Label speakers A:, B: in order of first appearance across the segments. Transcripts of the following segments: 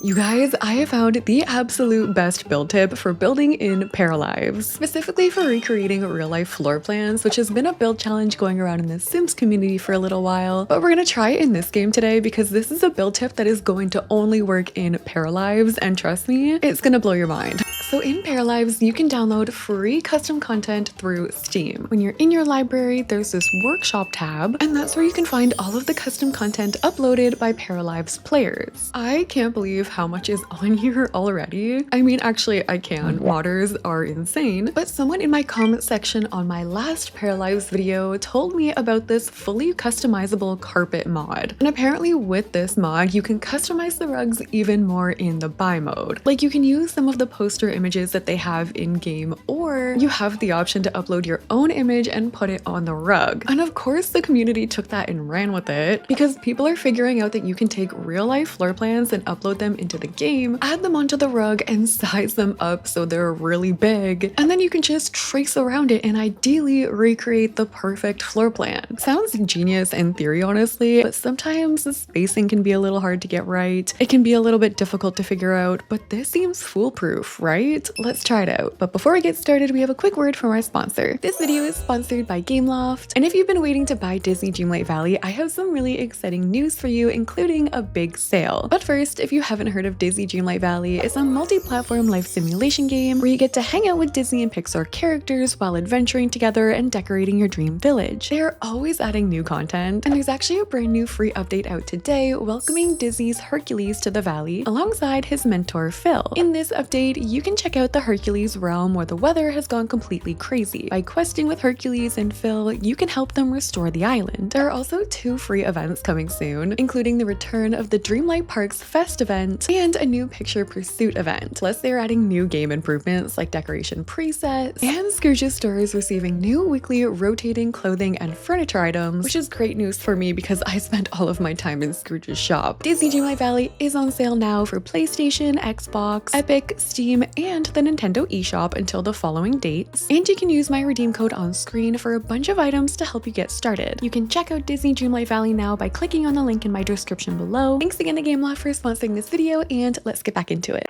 A: You guys, I have found the absolute best build tip for building in Paralives, specifically for recreating real-life floor plans, which has been a build challenge going around in the Sims community for a little while, but we're gonna try it in this game today because this is a build tip that is going to only work in Paralives, and trust me, it's gonna blow your mind. So in Paralives, you can download free custom content through Steam. When you're in your library, there's this workshop tab, and that's where you can find all of the custom content uploaded by Paralives players. I can't believe how much is on here already. I mean, actually, I can. Modders are insane. But someone in my comment section on my last Paralives video told me about this fully customizable carpet mod. And apparently with this mod, you can customize the rugs even more in the buy mode. Like you can use some of the poster images that they have in game, or you have the option to upload your own image and put it on the rug. And of course the community took that and ran with it because people are figuring out that you can take real life floor plans and upload them into the game, add them onto the rug and size them up so they're really big, and then you can just trace around it and ideally recreate the perfect floor plan. Sounds genius in theory, honestly, but sometimes the spacing can be a little hard to get right. It can be a little bit difficult to figure out, but this seems foolproof, right? Let's try it out. But before we get started, we have a quick word from our sponsor. This video is sponsored by Gameloft, and if you've been waiting to buy Disney Dreamlight Valley, I have some really exciting news for you, including a big sale. But first, if you haven't heard of Disney Dreamlight Valley, it's a multi-platform life simulation game where you get to hang out with Disney and Pixar characters while adventuring together and decorating your dream village. They are always adding new content, and there's actually a brand new free update out today welcoming Disney's Hercules to the valley alongside his mentor Phil. In this update, you can check out the Hercules realm where the weather has gone completely crazy. By questing with Hercules and Phil, you can help them restore the island. There are also 2 free events coming soon, including the return of the Dreamlight Parks Fest event and a new picture pursuit event. Plus, they're adding new game improvements like decoration presets, and Scrooge's store is receiving new weekly rotating clothing and furniture items, which is great news for me because I spent all of my time in Scrooge's shop. Disney Dreamlight Valley is on sale now for PlayStation, Xbox, Epic, Steam, and the Nintendo eShop until the following dates, and you can use my redeem code on screen for a bunch of items to help you get started. You can check out Disney Dreamlight Valley now by clicking on the link in my description below. Thanks again to Gameloft for sponsoring this video, and let's get back into it.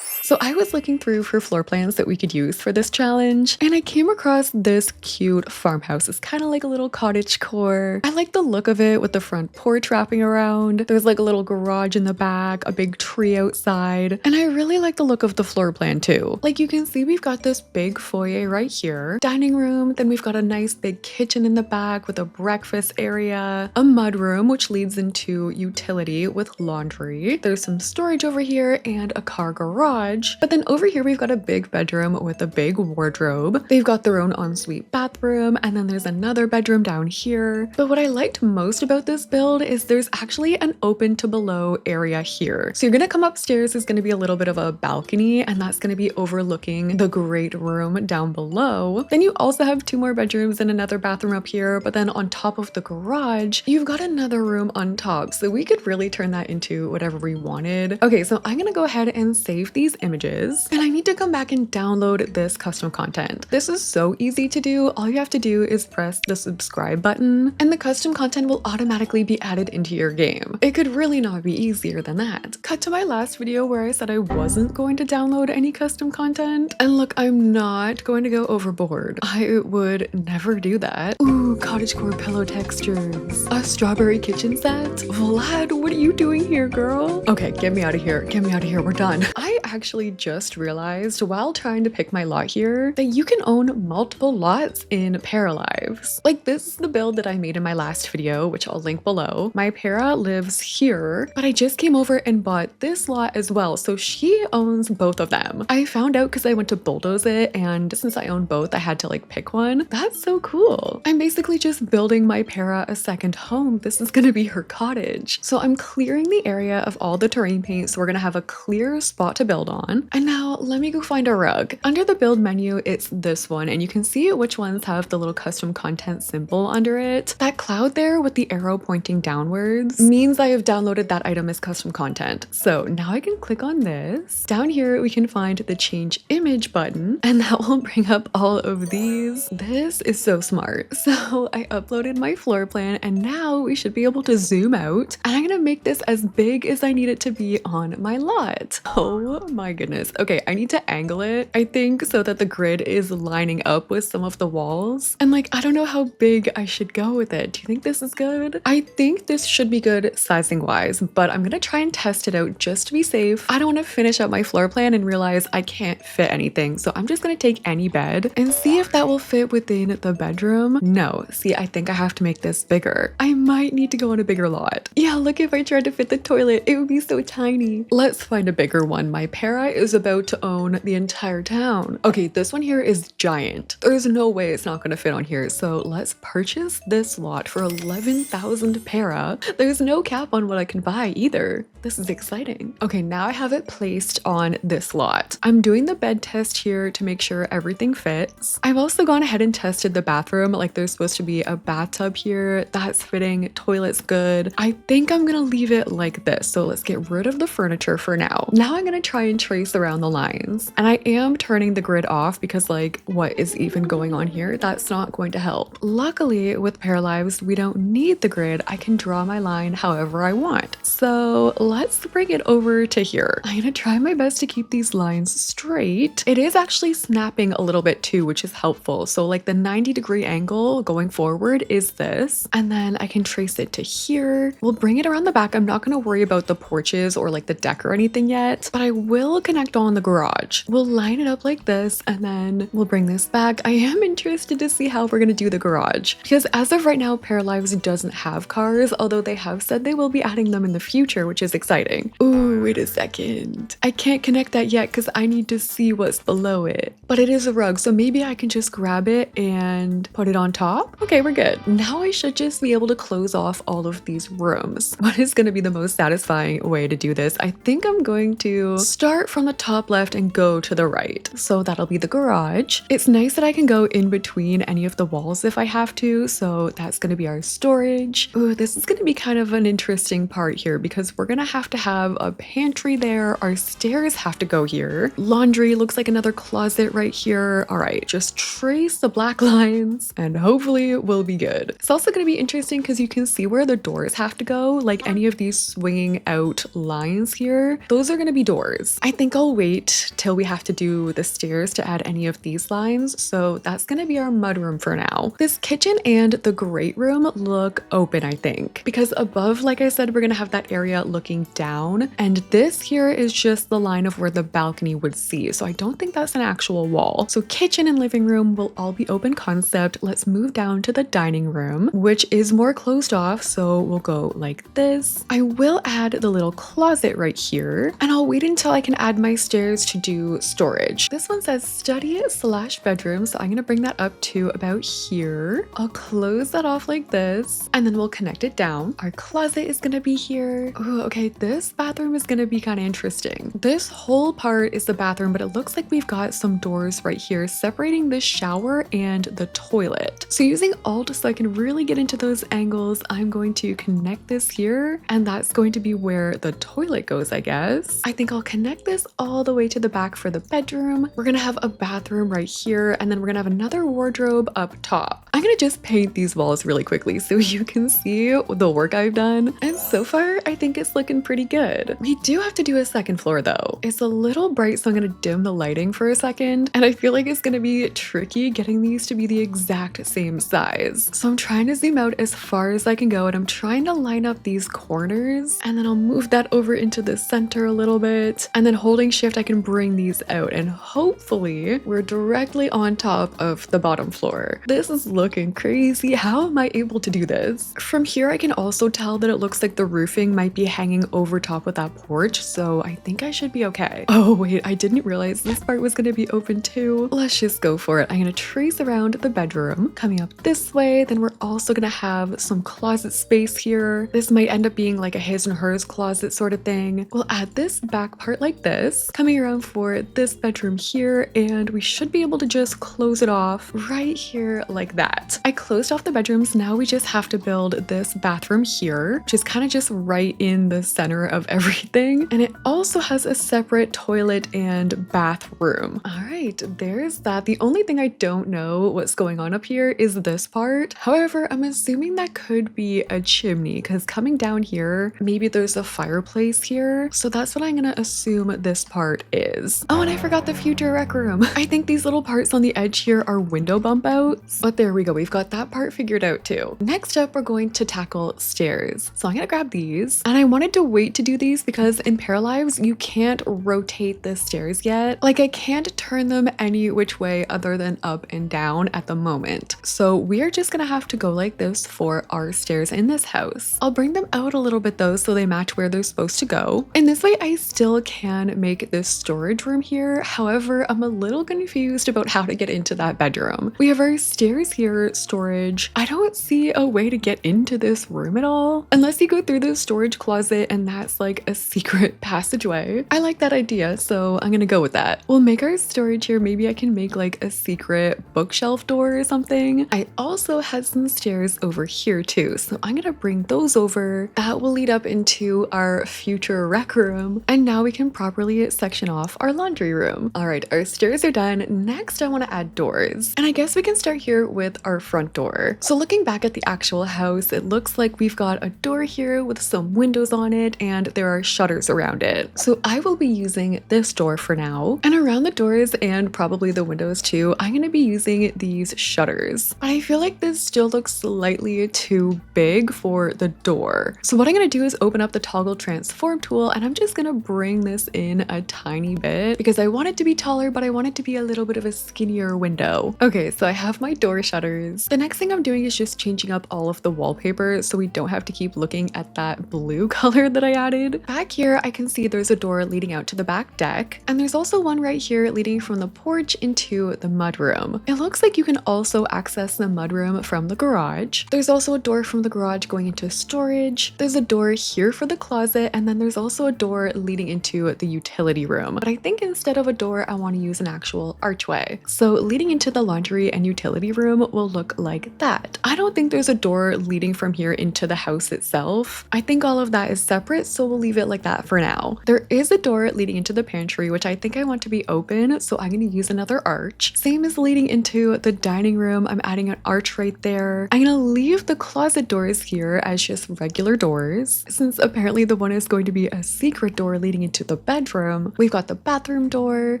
A: So I was looking through for floor plans that we could use for this challenge, and I came across this cute farmhouse. It's kind of like a little cottage core. I like the look of it with the front porch wrapping around. There's like a little garage in the back, a big tree outside, and I really like the look of the floor plan too. Like you can see we've got this big foyer right here, dining room, then we've got a nice big kitchen in the back with a breakfast area, a mud room which leads into utility with laundry. There's some storage over here and a car garage. But then over here we've got a big bedroom with a big wardrobe. They've got their own ensuite bathroom, and then there's another bedroom down here. But what I liked most about this build is there's actually an open to below area here. So you're gonna come upstairs, there's gonna be a little bit of a balcony, and that's gonna be overlooking the great room down below. Then you also have 2 more bedrooms and another bathroom up here, but then on top of the garage, you've got another room on top. So we could really turn that into whatever we wanted. Okay, so I'm gonna go ahead and save these images, and I need to come back and download this custom content. This is so easy to do. All you have to do is press the subscribe button and the custom content will automatically be added into your game. It could really not be easier than that. Cut to my last video where I said I wasn't going to download any custom content, and look, I'm not going to go overboard. I would never do that. Ooh, cottagecore pillow textures. A strawberry kitchen set? Vlad, what are you doing here, girl? Okay, get me out of here. Get me out of here. We're done. I actually just realized while trying to pick my lot here that you can own multiple lots in Paralives. Like this is the build that I made in my last video, which I'll link below. My para lives here, but I just came over and bought this lot as well, so she owns both of them. I found out because I went to bulldoze it, and since I own both, I had to like pick one. That's so cool. I'm basically just building my para a second home. This is gonna be her cottage. So I'm clearing the area of all the terrain paint, so we're gonna have a clear spot to build on. And now now let me go find a rug. Under the build menu, it's this one, and you can see which ones have the little custom content symbol under it. That cloud there with the arrow pointing downwards means I have downloaded that item as custom content. So now I can click on this. Down here, we can find the change image button, and that will bring up all of these. This is so smart. So I uploaded my floor plan, and now we should be able to zoom out, and I'm gonna make this as big as I need it to be on my lot. Oh my goodness. Okay, I need to angle it, I think, so that the grid is lining up with some of the walls. And like, I don't know how big I should go with it. Do you think this is good? I think this should be good sizing wise, but I'm gonna try and test it out just to be safe. I don't want to finish up my floor plan and realize I can't fit anything. So I'm just gonna take any bed and see if that will fit within the bedroom. No, see, I think I have to make this bigger. I might need to go on a bigger lot. Yeah, look, if I tried to fit the toilet, it would be so tiny. Let's find a bigger one. My para is about to own the entire town. Okay, this one here is giant. There's no way it's not gonna fit on here. So let's purchase this lot for 11,000 para. There's no cap on what I can buy either. This is exciting. Okay, now I have it placed on this lot. I'm doing the bed test here to make sure everything fits. I've also gone ahead and tested the bathroom. Like, there's supposed to be a bathtub here. That's fitting. Toilet's good. I think I'm gonna leave it like this. So let's get rid of the furniture for now. Now I'm gonna try and trace around the lines. And I am turning the grid off because, like, what is even going on here? That's not going to help. Luckily, with Paralives, we don't need the grid. I can draw my line however I want. So let's bring it over to here. I'm gonna try my best to keep these lines straight. It is actually snapping a little bit too, which is helpful. So like the 90-degree angle going forward is this, and then I can trace it to here. We'll bring it around the back. I'm not gonna worry about the porches or like the deck or anything yet, but I will connect on the garage. We'll line it up like this, and then we'll bring this back. I am interested to see how we're gonna do the garage, because as of right now, Paralives doesn't have cars, although they have said they will be adding them in the future, which is exciting. Ooh, wait a second. I can't connect that yet because I need to see what's below it. But it is a rug, so maybe I can just grab it and put it on top. Okay, we're good. Now I should just be able to close off all of these rooms. What is going to be the most satisfying way to do this? I think I'm going to start from the top left and go to the right. So that'll be the garage. It's nice that I can go in between any of the walls if I have to. So that's going to be our storage. Ooh, this is going to be kind of an interesting part here because we're going to have a pantry there. Our stairs have to go here. Laundry looks like another closet right here. All right, just trace the black lines and hopefully we'll be good. It's also going to be interesting because you can see where the doors have to go. Like any of these swinging out lines here, those are going to be doors. I think I'll wait till we have to do the stairs to add any of these lines. So that's going to be our mudroom for now. This kitchen and the great room look open, I think, because above, like I said, we're going to have that area looking down, and this here is just the line of where the balcony would see. So I don't think that's an actual wall. So kitchen and living room will all be open concept. Let's move down to the dining room, which is more closed off. So we'll go like this. I will add the little closet right here, and I'll wait until I can add my stairs to do storage. This one says study/bedroom. So I'm going to bring that up to about here. I'll close that off like this, and then we'll connect it down. Our closet is going to be here. Ooh, okay, this bathroom is going to be kind of interesting. This whole part is the bathroom, but it looks like we've got some doors right here separating the shower and the toilet. So using Alt so I can really get into those angles, I'm going to connect this here, and that's going to be where the toilet goes, I guess. I think I'll connect this all the way to the back for the bedroom. We're gonna have a bathroom right here, and then we're gonna have another wardrobe up top. I'm gonna just paint these walls really quickly so you can see the work I've done, and so far I think it's looking pretty good. We do have to do a second floor though. It's a little bright, so I'm gonna dim the lighting for a second, and I feel like it's gonna be tricky getting these to be the exact same size. So I'm trying to zoom out as far as I can go, and I'm trying to line up these corners, and then I'll move that over into the center a little bit, and then holding shift I can bring these out, and hopefully we're directly on top of the bottom floor. This is looking crazy. How am I able to do this? From here I can also tell that it looks like the roofing might be hanging over top of that porch, so I think I should be okay. Oh wait, I didn't realize this part was gonna be open too. Let's just go for it. I'm gonna trace around the bedroom, coming up this way. Then we're also gonna have some closet space here. This might end up being like a his and hers closet sort of thing. We'll add this back part like this, coming looking around for this bedroom here, and we should be able to just close it off right here like that. I closed off the bedrooms. Now we just have to build this bathroom here, which is kind of just right in the center of everything. And it also has a separate toilet and bathroom. All right, there's that. The only thing I don't know what's going on up here is this part. However, I'm assuming that could be a chimney because coming down here, maybe there's a fireplace here. So that's what I'm gonna assume this part is. Oh, and I forgot the future rec room. I think these little parts on the edge here are window bump outs, but there we go. We've got that part figured out too. Next up, we're going to tackle stairs. So I'm gonna grab these, and I wanted to wait to do these because in Paralives, you can't rotate the stairs yet. Like I can't turn them any which way other than up and down at the moment. So we're just gonna have to go like this for our stairs in this house. I'll bring them out a little bit though so they match where they're supposed to go. And this way I still can make this storage room here. However, I'm a little confused about how to get into that bedroom. We have our stairs here, storage. I don't see a way to get into this room at all, unless you go through the storage closet and that's like a secret passageway. I like that idea, so I'm gonna go with that. We'll make our storage here. Maybe I can make like a secret bookshelf door or something. I also had some stairs over here too, so I'm gonna bring those over. That will lead up into our future rec room, and now we can properly section off our laundry room. All right, our stairs are done. Next, I want to add doors, and I guess we can start here with our front door. So looking back at the actual house, it looks like we've got a door here with some windows on it, and there are shutters around it. So I will be using this door for now, and around the doors and probably the windows too, I'm going to be using these shutters. But I feel like this still looks slightly too big for the door. So what I'm going to do is open up the toggle transform tool, and I'm just going to bring this in a tiny bit because I want it to be taller, but I want it to be a little bit of a skinnier window. Okay, so I have my door shutters. The next thing I'm doing is just changing up all of the wallpaper so we don't have to keep looking at that blue color that I added. Back here, I can see there's a door leading out to the back deck, and there's also one right here leading from the porch into the mudroom. It looks like you can also access the mudroom from the garage. There's also a door from the garage going into storage. There's a door here for the closet, and then there's also a door leading into the utility room. But I think instead of a door, I want to use an actual archway. So leading into the laundry and utility room will look like that. I don't think there's a door leading from here into the house itself. I think all of that is separate, so we'll leave it like that for now. There is a door leading into the pantry, which I think I want to be open, so I'm going to use another arch. Same as leading into the dining room, I'm adding an arch right there. I'm going to leave the closet doors here as just regular doors, since apparently the one is going to be a secret door leading into the bedroom. We've got the bathroom door,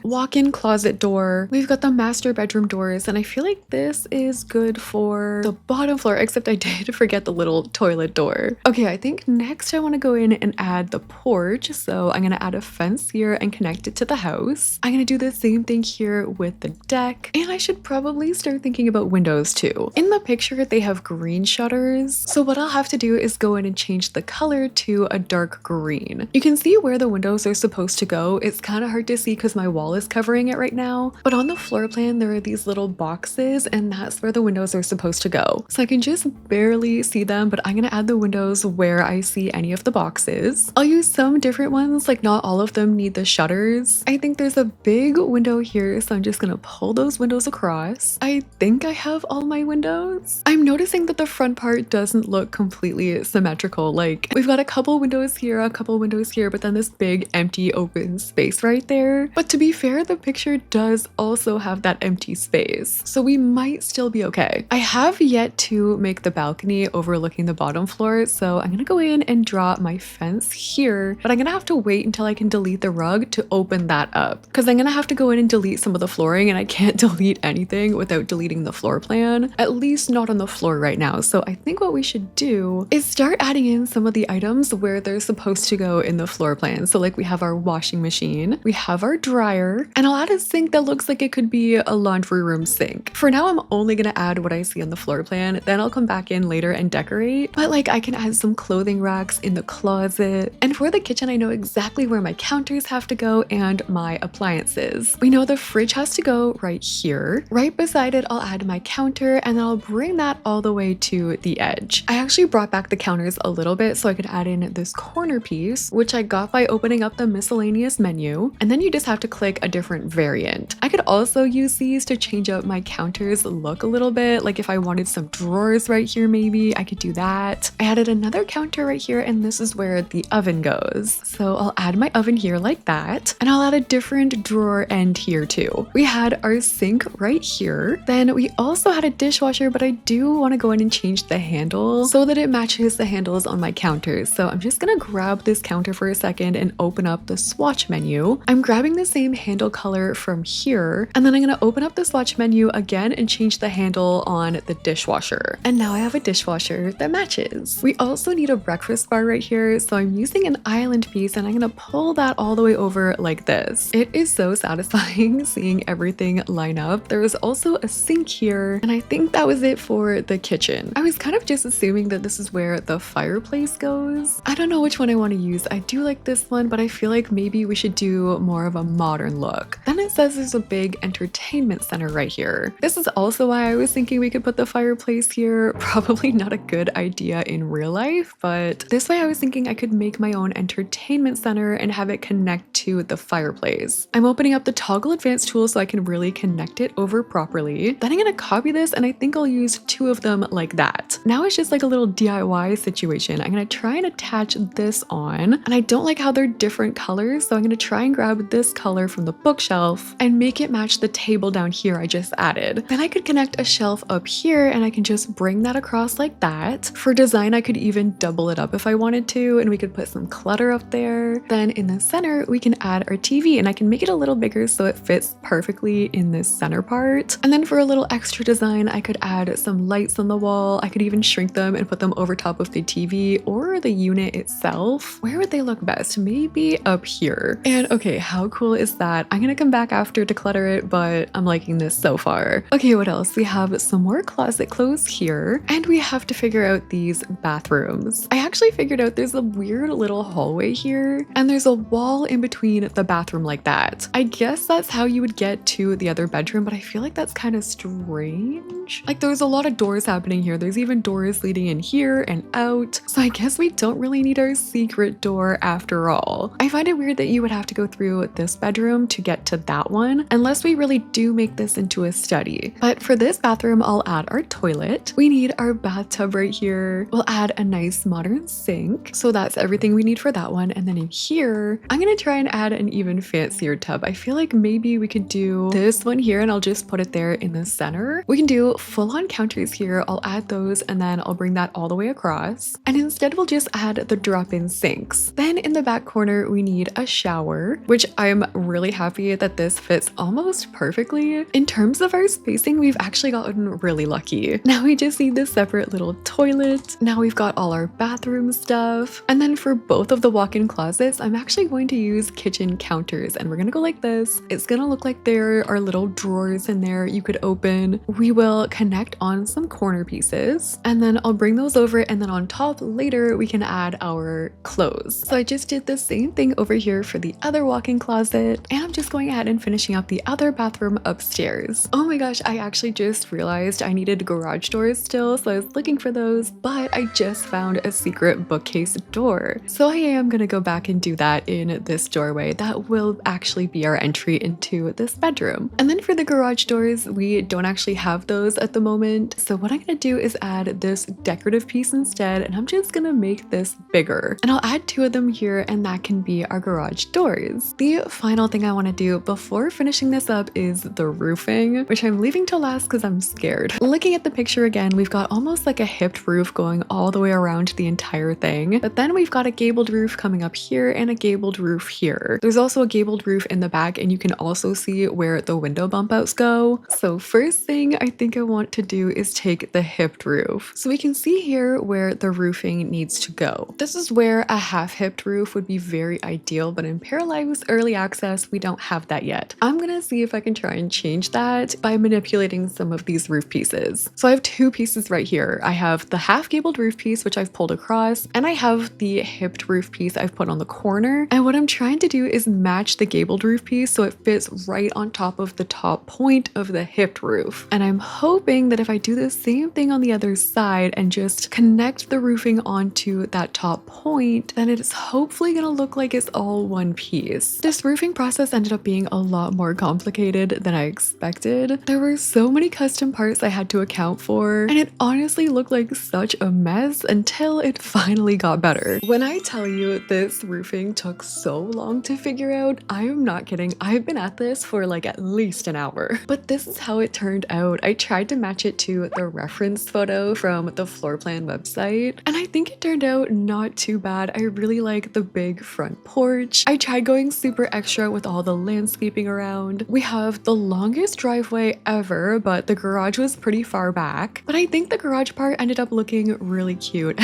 A: walk-in closet door, we've got the master bedroom doors, and I feel like this is good for the bottom floor, except I did forget the little toilet door. Okay, I think next I want to go in and add the porch, so I'm going to add a fence here and connect it to the house. I'm going to do the same thing here with the deck, and I should probably start thinking about windows too. In the picture, they have green shutters, so what I'll have to do is go in and change the color to a dark green. You can see where the windows are supposed to go. It's kind of hard to see because my wall is covering it right now, but on the floor plan there are these little boxes, and that's where the windows are supposed to go. So I can just barely see them, but I'm gonna add the windows where I see any of the boxes. I'll use some different ones, like not all of them need the shutters. I think there's a big window here, so I'm just gonna pull those windows across. I think I have all my windows. I'm noticing that the front part doesn't look completely symmetrical. Like we've got a couple windows here, a couple windows here, but then this big empty open space right there. But to be fair, the picture does also have that empty space, so we might still be okay. I have yet to make the balcony overlooking the bottom floor, so I'm gonna go in and draw my fence here, but I'm gonna have to wait until I can delete the rug to open that up, because I'm gonna have to go in and delete some of the flooring, and I can't delete anything without deleting the floor plan, at least not on the floor right now. So I think what we should do is start adding in some of the items where they're supposed to go in the floor plan. So like we have our washing machine, we have our dryer, and I'll add a sink that looks like it could be a laundry room sink. For now, I'm only gonna add what I see on the floor plan, then I'll come back in later and decorate. But like I can add some clothing racks in the closet. And for the kitchen, I know exactly where my counters have to go and my appliances. We know the fridge has to go right here. Right beside it, I'll add my counter, and then I'll bring that all the way to the edge. I actually brought back the counters a little bit so I could add in this corner piece, which I got by opening up the miscellaneous menu. menu, and then you just have to click a different variant. I could also use these to change up my counter's look a little bit. Like if I wanted some drawers right here, maybe I could do that. I added another counter right here, and this is where the oven goes. So I'll add my oven here like that, and I'll add a different drawer end here too. We had our sink right here. Then we also had a dishwasher, but I do want to go in and change the handle so that it matches the handles on my counters. So I'm just gonna grab this counter for a second and open up the swatch menu. I'm grabbing the same handle color from here, and then I'm gonna open up the swatch menu again and change the handle on the dishwasher. And now I have a dishwasher that matches. We also need a breakfast bar right here, so I'm using an island piece and I'm gonna pull that all the way over like this. It is so satisfying seeing everything line up. There is also a sink here, and I think that was it for the kitchen. I was kind of just assuming that this is where the fireplace goes. I don't know which one I want to use. I do like this one, but I feel like maybe we should do more of a modern look. Then it says there's a big entertainment center right here. This is also why I was thinking we could put the fireplace here. Probably not a good idea in real life, but this way I was thinking I could make my own entertainment center and have it connect to the fireplace. I'm opening up the toggle advanced tool so I can really connect it over properly. Then I'm gonna copy this, and I think I'll use two of them like that. Now it's just like a little DIY situation. I'm gonna try and attach this on, and I don't like how they're different colors, so I'm gonna try and grab this color from the bookshelf and make it match the table down here I just added. Then I could connect a shelf up here, and I can just bring that across like that. For design, I could even double it up if I wanted to, and we could put some clutter up there. Then in the center, we can add our TV, and I can make it a little bigger so it fits perfectly in this center part. And then for a little extra design, I could add some lights on the wall. I could even shrink them and put them over top of the TV or the unit itself. Where would they look best? Maybe up here. And okay, how cool is that? I'm gonna come back after to clutter it, but I'm liking this so far. Okay, what else? We have some more closet clothes here, and we have to figure out these bathrooms. I actually figured out there's a weird little hallway here, and there's a wall in between the bathroom like that. I guess that's how you would get to the other bedroom, but I feel like that's kind of strange. Like there's a lot of doors happening here. There's even doors leading in here and out. So I guess we don't really need our secret door after all. I find it weird that you would have to go through this bedroom to get to that one, unless we really do make this into a study. But for this bathroom, I'll add our toilet. We need our bathtub right here. We'll add a nice modern sink. So that's everything we need for that one. And then in here, I'm gonna try and add an even fancier tub. I feel like maybe we could do this one here, and I'll just put it there in the center. We can do full-on counters here. I'll add those, and then I'll bring that all the way across. And instead, we'll just add the drop-in sinks. Then in the back corner, we need a shower, which I'm really happy that this fits almost perfectly. In terms of our spacing, we've actually gotten really lucky. Now we just need this separate little toilet. Now we've got all our bathroom stuff. And then for both of the walk-in closets, I'm actually going to use kitchen counters, and we're gonna go like this. It's gonna look like there are little drawers in there you could open. We will connect on some corner pieces, and then I'll bring those over, and then on top later we can add our clothes. So I just did the same thing over here for the other walk-in closet, and I'm just going ahead and finishing up the other bathroom upstairs. Oh my gosh, I actually just realized I needed garage doors still, so I was looking for those, but I just found a secret bookcase door. So I am gonna go back and do that in this doorway. That will actually be our entry into this bedroom. And then for the garage doors, we don't actually have those at the moment. So what I'm gonna do is add this decorative piece instead, and I'm just gonna make this bigger. And I'll add two of them here, and that can be our garage doors. The final thing I wanna do before finishing this up is the roofing, which I'm leaving till last because I'm scared. Looking at the picture again, we've got almost like a hipped roof going all the way around the entire thing. But then we've got a gabled roof coming up here and a gabled roof here. There's also a gabled roof in the back, and you can also see where the window bump outs go. So first thing I think I want to do is take the hipped roof. So we can see here where the roofing needs to go. This is where a half hipped roof would be very ideal, but in Paralives Early Access, we don't have that yet. I'm gonna see if I can try and change that by manipulating some of these roof pieces. So I have two pieces right here. I have the half gabled roof piece, which I've pulled across, and I have the hipped roof piece I've put on the corner. And what I'm trying to do is match the gabled roof piece so it fits right on top of the top point of the hipped roof. And I'm hoping that if I do the same thing on the other side and just connect the roofing onto that top point, then it's hopefully gonna look like it's all one piece. piece. This roofing process ended up being a lot more complicated than I expected. There were so many custom parts I had to account for, and it honestly looked like such a mess until it finally got better. When I tell you this roofing took so long to figure out, I am not kidding. I've been at this for like at least an hour. But this is how it turned out. I tried to match it to the reference photo from the floor plan website, and I think it turned out not too bad. I really like the big front porch. I tried going super extra with all the landscaping around. We have the longest driveway ever, but the garage was pretty far back. But I think the garage part ended up looking really cute.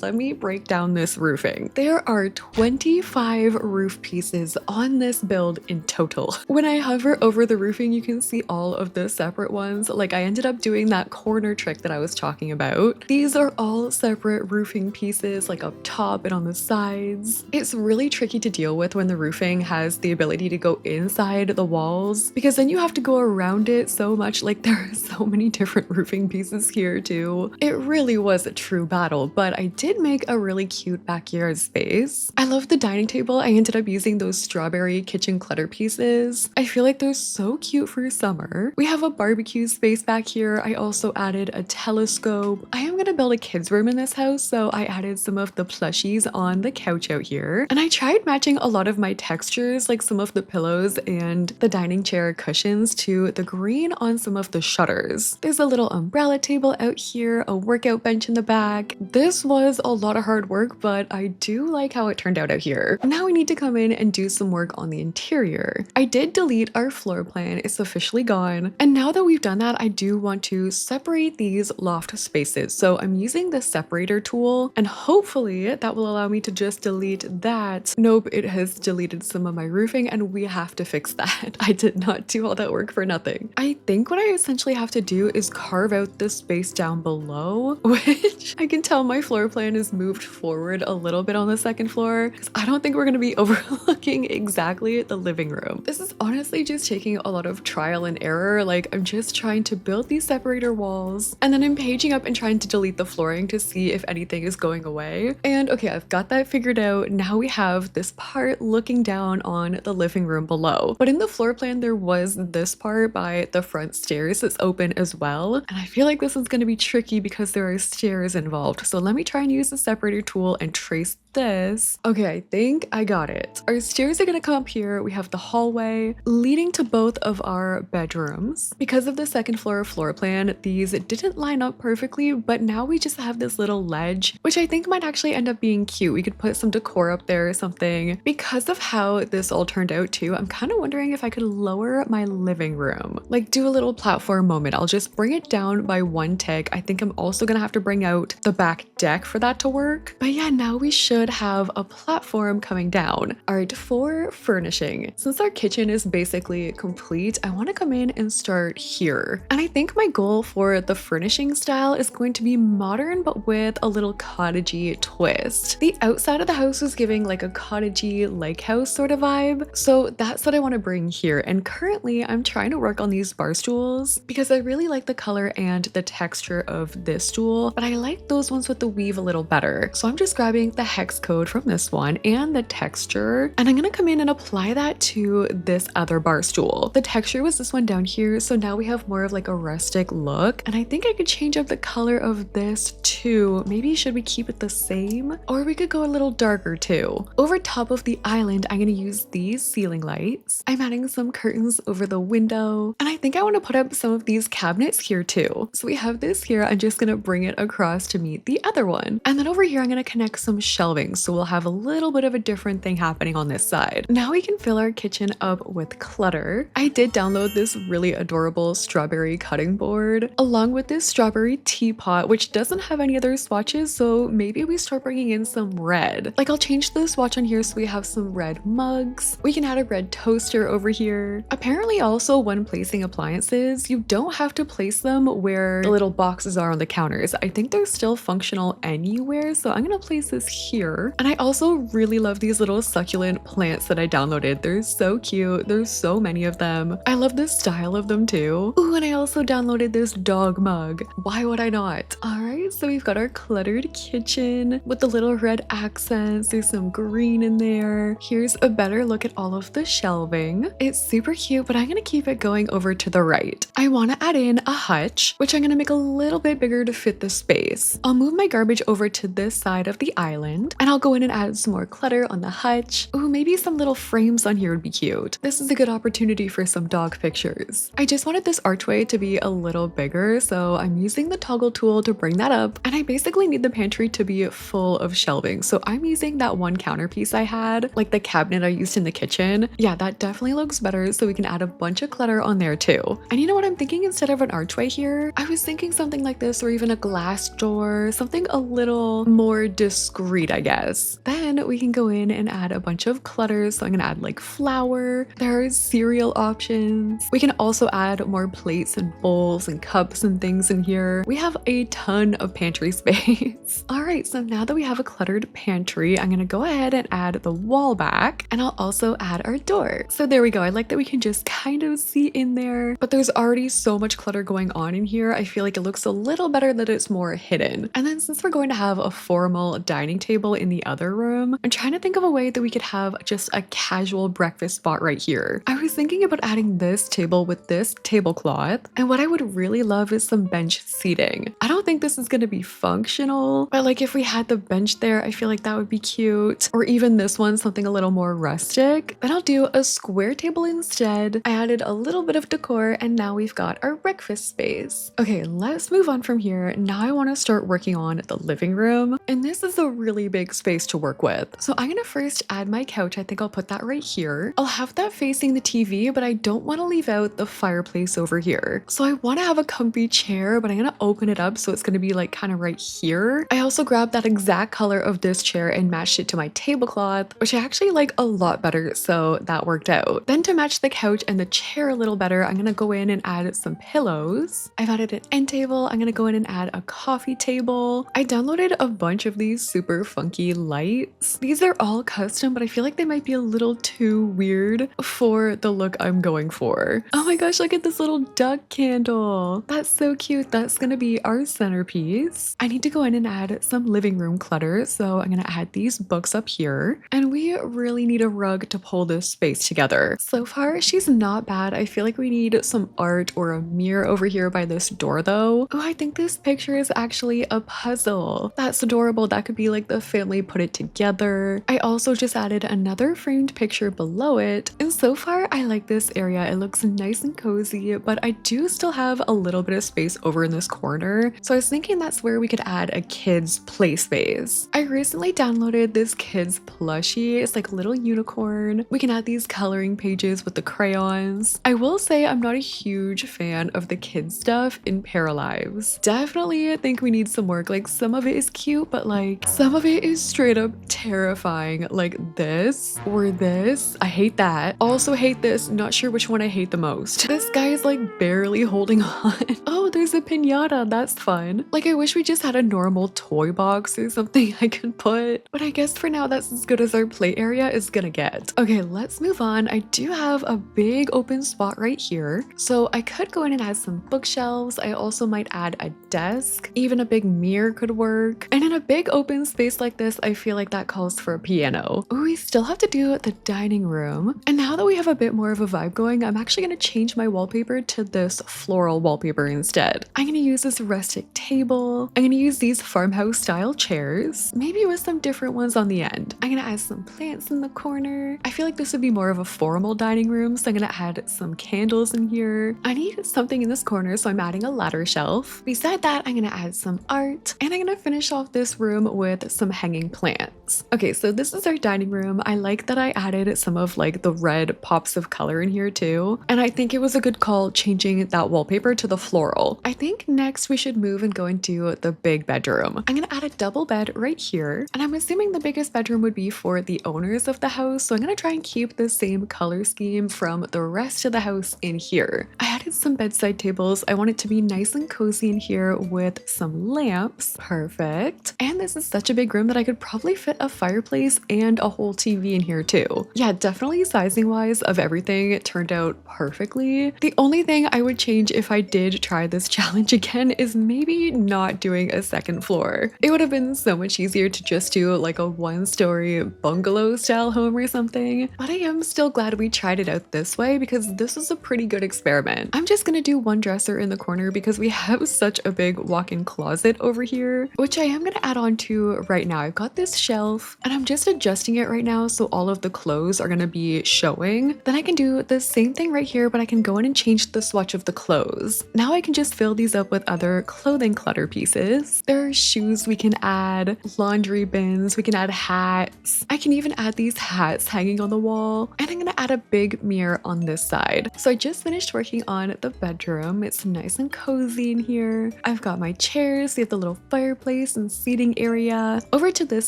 A: Let me break down this roofing. There are 25 roof pieces on this build in total. When I hover over the roofing, you can see all of the separate ones. Like I ended up doing that corner trick that I was talking about. These are all separate roofing pieces, like up top and on the sides. It's really tricky to deal with when the roofing has the ability to go inside the walls, because then you have to go around it so much. Like there are so many different roofing pieces here too. It really was a true battle, but I did make a really cute backyard space. I love the dining table. I ended up using those strawberry kitchen clutter pieces. I feel like they're so cute for summer. We have a barbecue space back here. I also added a telescope. I am gonna build a kids room in this house, so I added some of the plushies on the couch out here. And I tried matching a lot of my textures, like some of the pillows and the dining chair cushions, to the green on some of the shutters. There's a little umbrella table out here, a workout bench in the back. This was a lot of hard work, but I do like how it turned out here. Now we need to come in and do some work on the interior. I did delete our floor plan. It's officially gone. And now that we've done that, I do want to separate these loft spaces. So I'm using the separator tool, and hopefully that will allow me to just delete that. Nope, it has deleted some of my roofing, and we have to fix that. I did not do all that work for nothing. I think what I essentially have to do is carve out the space down below, which I can tell my floor plan is moved forward a little bit on the second floor, because I don't think we're going to be overlooking exactly the living room. This is honestly just taking a lot of trial and error. Like I'm just trying to build these separator walls, and then I'm paging up and trying to delete the flooring to see if anything is going away. And okay, I've got that figured out. Now we have this part looking down on the living room below. But in the floor plan, there was this part by the front stairs that's open as well. And I feel like this is going to be tricky because there are stairs involved. So let me try and use the separator tool and trace this. Okay, I think I got it. Our stairs are gonna come up here. We have the hallway leading to both of our bedrooms. Because of the second floor plan, these didn't line up perfectly, but now we just have this little ledge, which I think might actually end up being cute. We could put some decor up there or something. Because of how this all turned out too, I'm kind of wondering if I could lower my living room, like do a little platform moment. I'll just bring it down by one tick. I think I'm also gonna have to bring out the back deck for that to work. But yeah, now we should have a platform coming down. All right, for furnishing, since our kitchen is basically complete, I want to come in and start here. And I think my goal for the furnishing style is going to be modern, but with a little cottagey twist. The outside of the house is giving like a cottagey lake house sort of vibe, so that's what I want to bring here. And currently I'm trying to work on these bar stools because I really like the color and the texture of this stool, but I like those ones with the weave a little better. So I'm just grabbing the hex code from this one and the texture, and I'm gonna come in and apply that to this other bar stool. The texture was this one down here, so now we have more of like a rustic look, and I think I could change up the color of this too. Maybe should we keep it the same, or we could go a little darker too. Over top of the island, I'm gonna use these ceiling lights. I'm adding some curtains over the window, and I think I want to put up some of these cabinets here too. So we have this here. I'm just gonna bring it across to meet the other one, and then over here I'm gonna connect some shelving, so we'll have a little bit of a different thing happening on this side. Now we can fill our kitchen up with clutter. I did download this really adorable strawberry cutting board along with this strawberry teapot, which doesn't have any other swatches, so maybe we start bringing in some red. Like I'll change the swatch on here so we have some red mugs. We can add a red toaster over here. Apparently also, when placing appliances, you don't have to place them where the little boxes are on the counters. I think they're still functional anywhere, so I'm gonna place this here here. And I also really love these little succulent plants that I downloaded. They're so cute. There's so many of them. I love the style of them too. Ooh, and I also downloaded this dog mug. Why would I not? All right, so we've got our cluttered kitchen with the little red accents. There's some green in there. Here's a better look at all of the shelving. It's super cute, but I'm gonna keep it going over to the right. I wanna add in a hutch, which I'm gonna make a little bit bigger to fit the space. I'll move my garbage over to this side of the island, and I'll go in and add some more clutter on the hutch. Ooh, maybe some little frames on here would be cute. This is a good opportunity for some dog pictures. I just wanted this archway to be a little bigger, so I'm using the toggle tool to bring that up, and I basically need the pantry to be full of shelving, so I'm using that one counterpiece I had, like the cabinet I used in the kitchen. Yeah, that definitely looks better, so we can add a bunch of clutter on there too. And you know what I'm thinking? Instead of an archway here, I was thinking something like this, or even a glass door, something a little more discreet, I guess. Then we can go in and add a bunch of clutter, so I'm gonna add like flour. There are cereal options. We can also add more plates and bowls and cups and things in here. We have a ton of pantry space. All right, so now that we have a cluttered pantry, I'm gonna go ahead and add the wall back, and I'll also add our door. So there we go. I like that we can just kind of see in there, but there's already so much clutter going on in here. I feel like it looks a little better that it's more hidden. And then since we're going to have a formal dining table in the other room, I'm trying to think of a way that we could have just a casual breakfast spot right here. I was thinking about adding this table with this tablecloth, and what I would really love is some bench seating. I don't think this is going to be functional, but like if we had the bench there, I feel like that would be cute. Or even this one, something a little more rustic. Then I'll do a square table instead. I added a little bit of decor, and now we've got our breakfast space. Okay, let's move on from here. Now I want to start working on the living room, and this is a really big space to work with. So I'm gonna first add my couch. I think I'll put that right here. I'll have that facing the TV, but I don't want to leave out the fireplace over here. So I want to have a comfy chair, but I'm gonna open it up so it's gonna be like kind of right here. I also grabbed that exact color of this chair and matched it to my tablecloth, which I actually like a lot better, so that worked out. Then to match the couch and the chair a little better, I'm gonna go in and add some pillows. I've added an end table. I'm gonna go in and add a coffee table. I downloaded a bunch of these super funky lights. These are all custom, but I feel like they might be a little too weird for the look I'm going for. Oh my gosh, look at this little duck candle. That's so cute. That's gonna be our centerpiece. I need to go in and add some living room clutter, so I'm gonna add these books up here. And we really need a rug to pull this space together. So far, she's not bad. I feel like we need some art or a mirror over here by this door though. Oh, I think this picture is actually a puzzle. That's adorable. That could be like the family put it together. I also just added another framed picture below it. And so far, I like this area. It looks nice and cozy, but I do still have a little bit of space over in this corner. So I was thinking that's where we could add a kid's play space. I recently downloaded this kid's plushie. It's like a little unicorn. We can add these coloring pages with the crayons. I will say I'm not a huge fan of the kids stuff in Paralives. Definitely think we need some work. Like some of it is cute, but like some of it is straight up terrifying. Like this or this. I hate that. Also hate this. Not sure which one I hate the most. This guy is like barely holding on. Oh, there's a piñata. That's fun. Like I wish we just had a normal toy box or something I could put. But I guess for now that's as good as our play area is gonna get. Okay, let's move on. I do have a big open spot right here. So I could go in and add some bookshelves. I also might add a desk. Even a big mirror could work. And in a big open space like this, I feel like that calls for a piano. Ooh, we still have to do the dining room. And now that we have a bit more of a vibe going, I'm actually gonna change my wallpaper to this floral wallpaper instead. I'm gonna use this rustic table. I'm gonna use these farmhouse style chairs, maybe with some different ones on the end. I'm gonna add some plants in the corner. I feel like this would be more of a formal dining room, so I'm gonna add some candles in here. I need something in this corner, so I'm adding a ladder shelf. Beside that, I'm gonna add some art, and I'm gonna finish off this room with some hanging plants. Okay, so this is our dining room. I like that I added some of like the red pops of color in here too, and I think it was a good call changing that wallpaper to the floral. I think next we should move and go into the big bedroom. I'm gonna add a double bed right here, and I'm assuming the biggest bedroom would be for the owners of the house, so I'm gonna try and keep the same color scheme from the rest of the house in here. I had added some bedside tables. I want it to be nice and cozy in here with some lamps. Perfect. And this is such a big room that I could probably fit a fireplace and a whole TV in here too. Yeah, definitely sizing wise of everything, it turned out perfectly. The only thing I would change if I did try this challenge again is maybe not doing a second floor. It would have been so much easier to just do like a one-story bungalow style home or something, but I am still glad we tried it out this way because this was a pretty good experiment. I'm just gonna do one dresser in the corner because we have such a big walk-in closet over here, which I am gonna add on to right now. I've got this shelf and I'm just adjusting it right now so all of the clothes are gonna be showing. Then I can do the same thing right here, but I can go in and change the swatch of the clothes. Now I can just fill these up with other clothing clutter pieces. There are shoes we can add, laundry bins, we can add hats. I can even add these hats hanging on the wall, and I'm gonna add a big mirror on this side. So I just finished working on the bedroom. It's nice and cozy in here. I've got my chairs, we have the little fireplace and seating area. Over to this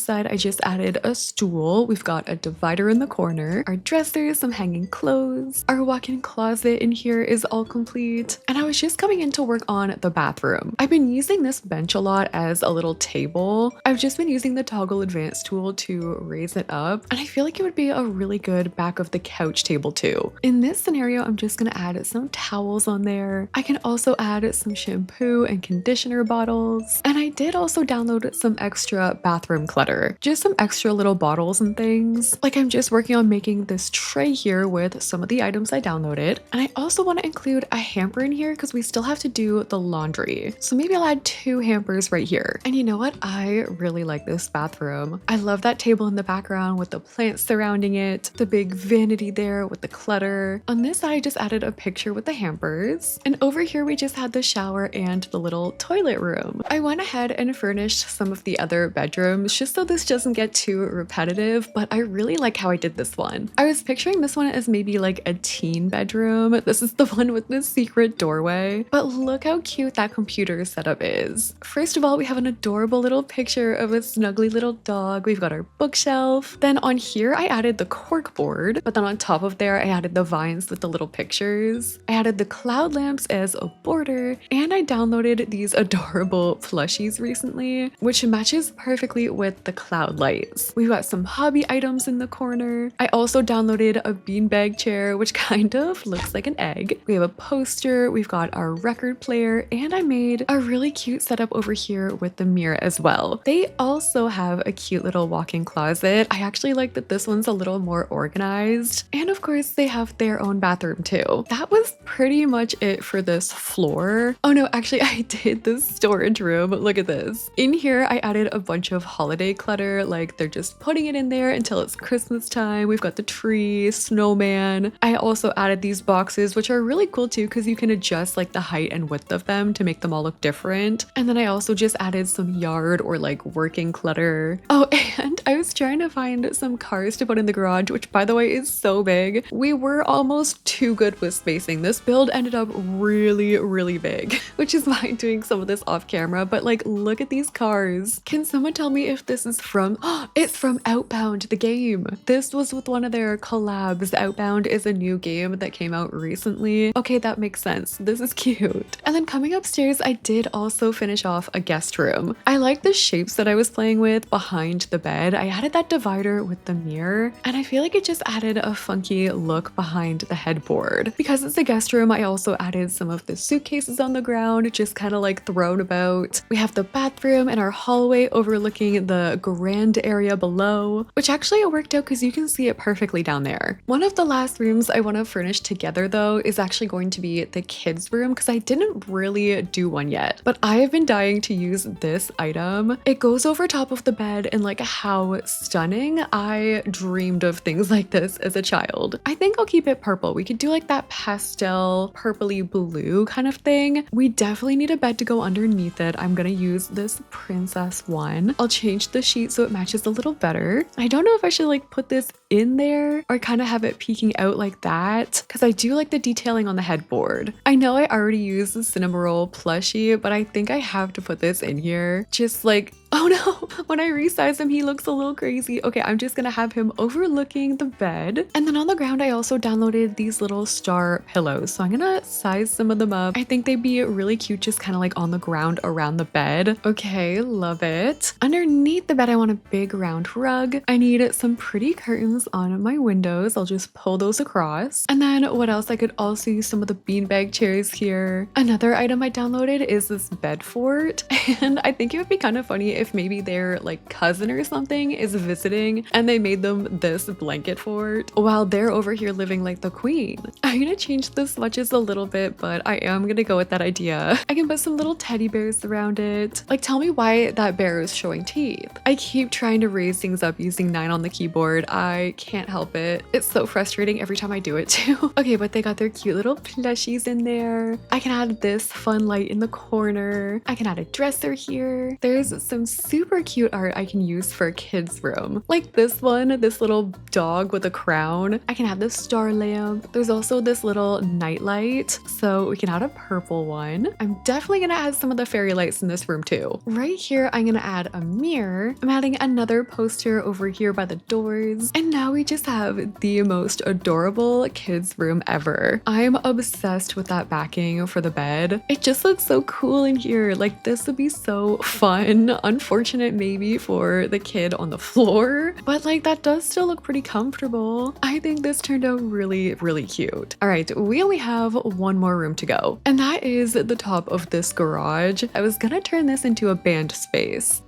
A: side, I just added a stool. We've got a divider in the corner, our dressers, some hanging clothes. Our walk-in closet in here is all complete. And I was just coming in to work on the bathroom. I've been using this bench a lot as a little table. I've just been using the toggle advanced tool to raise it up, and I feel like it would be a really good back of the couch table too. In this scenario, I'm just gonna add some towels on there. I can also add some shampoo and conditioner bottles. And I did also download some extra bathroom clutter, just some extra little bottles and things. Like I'm just working on making this tray here with some of the items I downloaded. And I also want to include a hamper in here because we still have to do the laundry. So maybe I'll add 2 hampers right here. And you know what? I really like this bathroom. I love that table in the background with the plants surrounding it, the big vanity there with the clutter. On this side, I just added a picture with the hampers. And over here, we just had the shower and the little toilet room. I went ahead and furnished some of the other bedrooms just so this doesn't get too repetitive, but I really like how I did this one. I was picturing this one as maybe like a teen bedroom. This is the one with the secret doorway, but look how cute that computer setup is. First of all, we have an adorable little picture of a snuggly little dog. We've got our bookshelf. Then on here, I added the cork board, but then on top of there, I added the vines with the little pictures. I added the cloud lamps as a border, and I downloaded these adorable plushies recently, which matches perfectly with the cloud lights. We've got some hobby items in the corner. I also downloaded a beanbag chair, which kind of looks like an egg. We have a poster, we've got our record player, and I made a really cute setup over here with the mirror as well. They also have a cute little walk-in closet. I actually like that this one's a little more organized. And of course, they have their own bathroom too. That was pretty much it for this floor. Oh no, actually I did this storage room. Look at this. In here, I added a bunch of holiday clutter, like they're just putting it in there until it's Christmas time. We've got the tree, snowman. I also added these boxes, which are really cool too, because you can adjust like the height and width of them to make them all look different. And then I also just added some yard or like working clutter. Oh, and I was trying to find some cars to put in the garage, which by the way is so big. We were almost too good with spacing. This build ended up really, really big, which is why I'm doing some of this off camera, but like, look at these cars. Can someone tell me if this is from, it's from Outbound, the game. This was with one of their collabs. Outbound is a new game that came out recently. Okay, that makes sense. This is cute. And then coming upstairs, I did also finish off a guest room. I like the shapes that I was playing with behind the bed. I added that divider with the mirror, and I feel like it just added a funky look behind the headboard. Because it's a guest room, I also added some of the suitcases on the ground, just kind of like thrown about. We have the bathroom and our hallway overlooking the grand area below, which actually it worked out because you can see it perfectly down there. One of the last rooms I want to furnish together though is actually going to be the kids' room because I didn't really do one yet, but I have been dying to use this item. It goes over top of the bed and like how stunning. I dreamed of things like this as a child. I think I'll keep it purple. We could do like that pastel purpley blue kind of thing. We definitely need a bed to go underneath it. I'm gonna use this princess one. I'll change the sheet so it matches a little better. I don't know if I should like put this in there or kind of have it peeking out like that because I do like the detailing on the headboard. I know I already used the Cinnamoroll plushie, but I think I have to put this in here. Just like, oh Oh no, when I resize him, he looks a little crazy. Okay, I'm just gonna have him overlooking the bed. And then on the ground, I also downloaded these little star pillows. So I'm gonna size some of them up. I think they'd be really cute just kind of like on the ground around the bed. Okay, love it. Underneath the bed, I want a big round rug. I need some pretty curtains on my windows. I'll just pull those across. And then what else? I could also use some of the beanbag chairs here. Another item I downloaded is this bed fort. And I think it would be kind of funny if maybe their like cousin or something is visiting and they made them this blanket fort while they're over here living like the queen. I'm gonna change the swatches a little bit, but I am gonna go with that idea. I can put some little teddy bears around it. Like, tell me why that bear is showing teeth. I keep trying to raise things up using 9 on the keyboard. I can't help it. It's so frustrating every time I do it too. Okay, but they got their cute little plushies in there. I can add this fun light in the corner. I can add a dresser here. There's some super cute art I can use for a kid's room. Like this one, this little dog with a crown. I can have this star lamp. There's also this little night light. So we can add a purple one. I'm definitely gonna add some of the fairy lights in this room too. Right here, I'm gonna add a mirror. I'm adding another poster over here by the doors. And now we just have the most adorable kids room ever. I'm obsessed with that backing for the bed. It just looks so cool in here. Like, this would be so fun. Unfortunate maybe for the kid on the floor, but like that does still look pretty comfortable. I think this turned out really, really cute. All right, we only have one more room to go, and that is the top of this garage. I was gonna turn this into a band space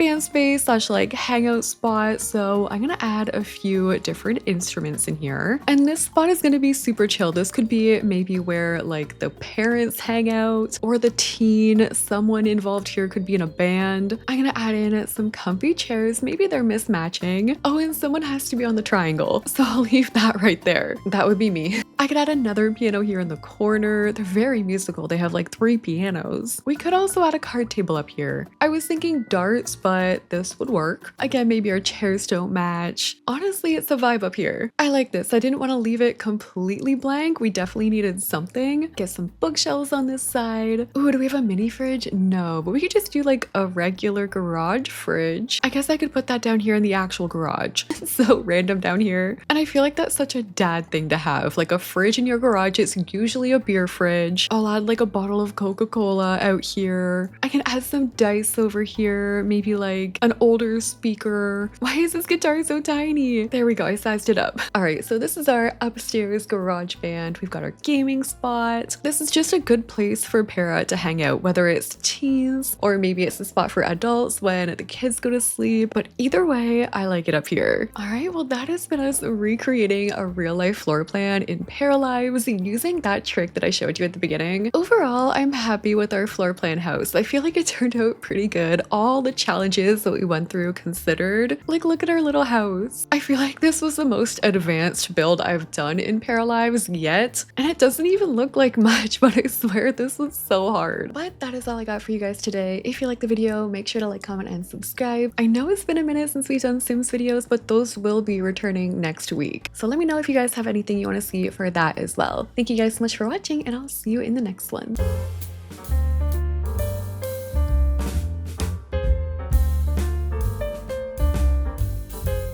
A: slash like hangout spot. So I'm gonna add a few different instruments in here. And this spot is gonna be super chill. This could be maybe where like the parents hang out or the teen, someone involved here could be in a band. I'm gonna add in some comfy chairs. Maybe they're mismatching. Oh, and someone has to be on the triangle. So I'll leave that right there. That would be me. I could add another piano here in the corner. They're very musical. They have like 3 pianos. We could also add a card table up here. I was thinking darts, but this would work. Again, maybe our chairs don't match. Honestly, it's a vibe up here. I like this. I didn't want to leave it completely blank. We definitely needed something. Get some bookshelves on this side. Ooh, do we have a mini fridge? No, but we could just do like a regular garage fridge. I guess I could put that down here in the actual garage. So random down here. And I feel like that's such a dad thing to have. Like a fridge in your garage, it's usually a beer fridge. I'll add like a bottle of Coca-Cola out here. I can add some dice over here. Maybe like an older speaker. Why is this guitar so tiny? There we go, I sized it up. All right, so this is our upstairs garage band. We've got our gaming spot. This is just a good place for Para to hang out, whether it's teens or maybe it's a spot for adults when the kids go to sleep. But either way, I like it up here. All right, well, that has been us recreating a real life floor plan in Paralives using that trick that I showed you at the beginning. Overall, I'm happy with our floor plan house. I feel like it turned out pretty good. All the challenges that we went through considered. Like, look at our little house. I feel like this was the most advanced build I've done in Paralives yet. And it doesn't even look like much, but I swear this was so hard. But that is all I got for you guys today. If you liked the video, make sure to like, comment, and subscribe. I know it's been a minute since we've done Sims videos, but those will be returning next week. So let me know if you guys have anything you want to see for that as well. Thank you guys so much for watching, and I'll see you in the next one.